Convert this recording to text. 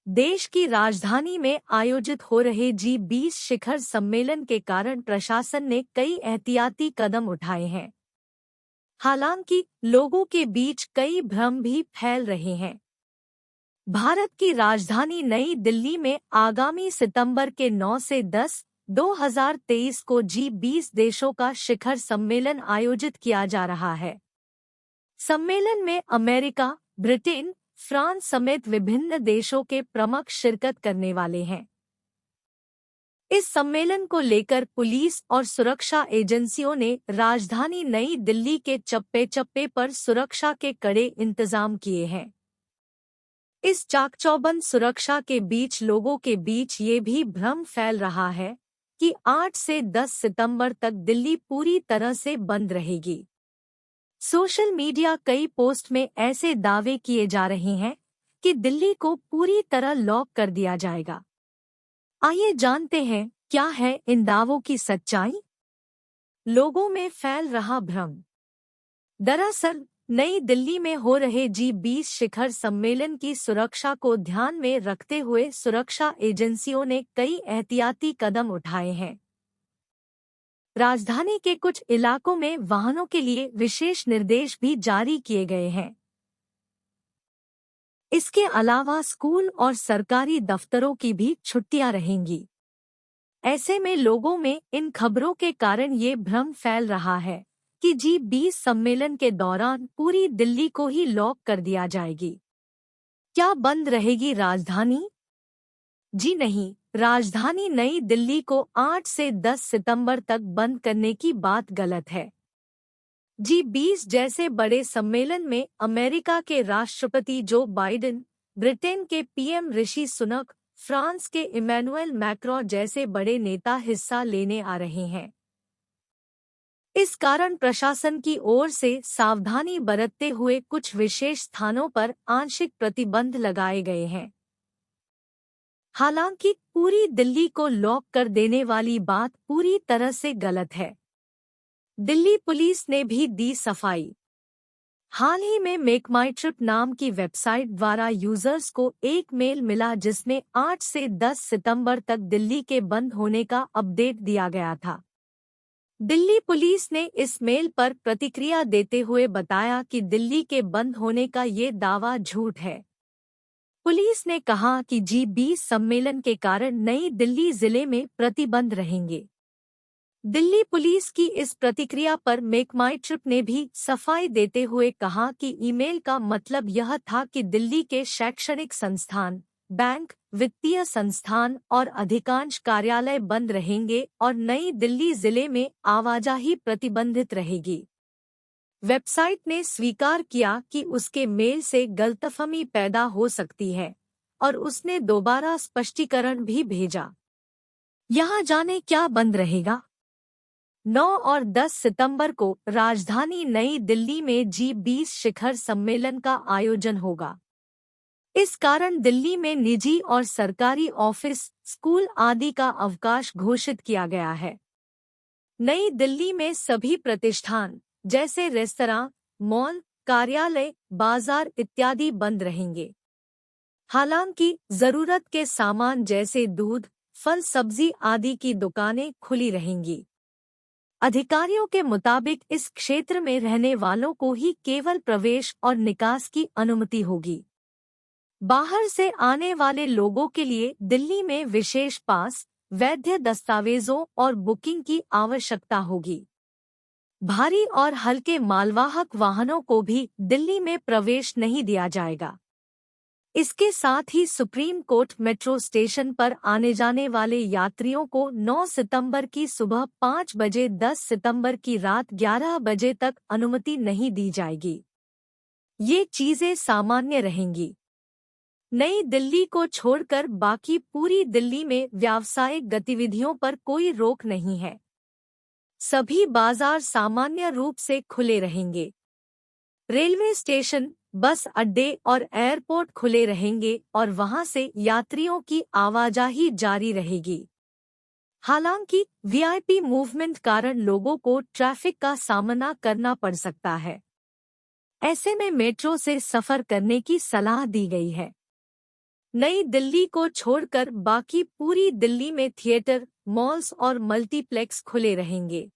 देश की राजधानी में आयोजित हो रहे G20 शिखर सम्मेलन के कारण प्रशासन ने कई एहतियाती कदम उठाए हैं। हालांकि लोगों के बीच कई भ्रम भी फैल रहे हैं। भारत की राजधानी नई दिल्ली में आगामी सितंबर के 9 से 10, 2023 को G20 देशों का शिखर सम्मेलन आयोजित किया जा रहा है। सम्मेलन में अमेरिका, ब्रिटेन, फ्रांस समेत विभिन्न देशों के प्रमुख शिरकत करने वाले हैं। इस सम्मेलन को लेकर पुलिस और सुरक्षा एजेंसियों ने राजधानी नई दिल्ली के चप्पे-चप्पे पर सुरक्षा के कड़े इंतजाम किए हैं। इस चाक-चौबंद सुरक्षा के बीच लोगों के बीच ये भी भ्रम फैल रहा है कि 8 से 10 सितंबर तक दिल्ली पूरी तरह से बंद रहेगी। सोशल मीडिया कई पोस्ट में ऐसे दावे किए जा रहे हैं कि दिल्ली को पूरी तरह लॉक कर दिया जाएगा। आइए जानते हैं क्या है इन दावों की सच्चाई। लोगों में फैल रहा भ्रम। दरअसल नई दिल्ली में हो रहे G20 शिखर सम्मेलन की सुरक्षा को ध्यान में रखते हुए सुरक्षा एजेंसियों ने कई एहतियाती कदम उठाए हैं। राजधानी के कुछ इलाकों में वाहनों के लिए विशेष निर्देश भी जारी किए गए हैं। इसके अलावा स्कूल और सरकारी दफ्तरों की भी छुट्टियां रहेंगी। ऐसे में लोगों में इन खबरों के कारण ये भ्रम फैल रहा है कि G20 सम्मेलन के दौरान पूरी दिल्ली को ही लॉक कर दिया जाएगी। क्या बंद रहेगी राजधानी? जी नहीं, राजधानी नई दिल्ली को 8 से 10 सितंबर तक बंद करने की बात गलत है। G20 जैसे बड़े सम्मेलन में अमेरिका के राष्ट्रपति जो बाइडेन, ब्रिटेन के पीएम ऋषि सुनक, फ्रांस के इमैनुअल मैक्रों जैसे बड़े नेता हिस्सा लेने आ रहे हैं। इस कारण प्रशासन की ओर से सावधानी बरतते हुए कुछ विशेष स्थानों पर आंशिक प्रतिबंध लगाए गए हैं। हालांकि पूरी दिल्ली को लॉक कर देने वाली बात पूरी तरह से गलत है। दिल्ली पुलिस ने भी दी सफाई। हाल ही में मेक माई ट्रिप नाम की वेबसाइट द्वारा यूजर्स को एक मेल मिला जिसमें 8 से 10 सितंबर तक दिल्ली के बंद होने का अपडेट दिया गया था। दिल्ली पुलिस ने इस मेल पर प्रतिक्रिया देते हुए बताया कि दिल्ली के बंद होने का ये दावा झूठ है। पुलिस ने कहा कि G20 सम्मेलन के कारण नई दिल्ली जिले में प्रतिबंध रहेंगे। दिल्ली पुलिस की इस प्रतिक्रिया पर मेक माई ट्रिप ने भी सफाई देते हुए कहा कि ईमेल का मतलब यह था कि दिल्ली के शैक्षणिक संस्थान, बैंक, वित्तीय संस्थान और अधिकांश कार्यालय बंद रहेंगे और नई दिल्ली जिले में आवाजाही प्रतिबंधित रहेगी। वेबसाइट ने स्वीकार किया कि उसके मेल से गलतफहमी पैदा हो सकती है और उसने दोबारा स्पष्टीकरण भी भेजा। यहाँ जाने क्या बंद रहेगा। 9 और 10 सितंबर को राजधानी नई दिल्ली में G20 शिखर सम्मेलन का आयोजन होगा। इस कारण दिल्ली में निजी और सरकारी ऑफिस, स्कूल आदि का अवकाश घोषित किया गया है। नई दिल्ली में सभी प्रतिष्ठान जैसे रेस्तरां, मॉल, कार्यालय, बाजार इत्यादि बंद रहेंगे। हालांकि जरूरत के सामान जैसे दूध, फल, सब्जी आदि की दुकानें खुली रहेंगी। अधिकारियों के मुताबिक इस क्षेत्र में रहने वालों को ही केवल प्रवेश और निकास की अनुमति होगी। बाहर से आने वाले लोगों के लिए दिल्ली में विशेष पास, वैध दस्तावेजों और बुकिंग की आवश्यकता होगी। भारी और हल्के मालवाहक वाहनों को भी दिल्ली में प्रवेश नहीं दिया जाएगा। इसके साथ ही सुप्रीम कोर्ट मेट्रो स्टेशन पर आने जाने वाले यात्रियों को 9 सितंबर की सुबह 5 बजे 10 सितंबर की रात 11 बजे तक अनुमति नहीं दी जाएगी। ये चीजें सामान्य रहेंगी। नई दिल्ली को छोड़कर बाकी पूरी दिल्ली में व्यावसायिक गतिविधियों पर कोई रोक नहीं है। सभी बाजार सामान्य रूप से खुले रहेंगे। रेलवे स्टेशन, बस अड्डे और एयरपोर्ट खुले रहेंगे और वहां से यात्रियों की आवाजाही जारी रहेगी। हालांकि वीआईपी मूवमेंट कारण लोगों को ट्रैफिक का सामना करना पड़ सकता है। ऐसे में मेट्रो से सफर करने की सलाह दी गई है। नई दिल्ली को छोड़कर बाकी पूरी दिल्ली में थिएटर, मॉल्स और मल्टीप्लेक्स खुले रहेंगे।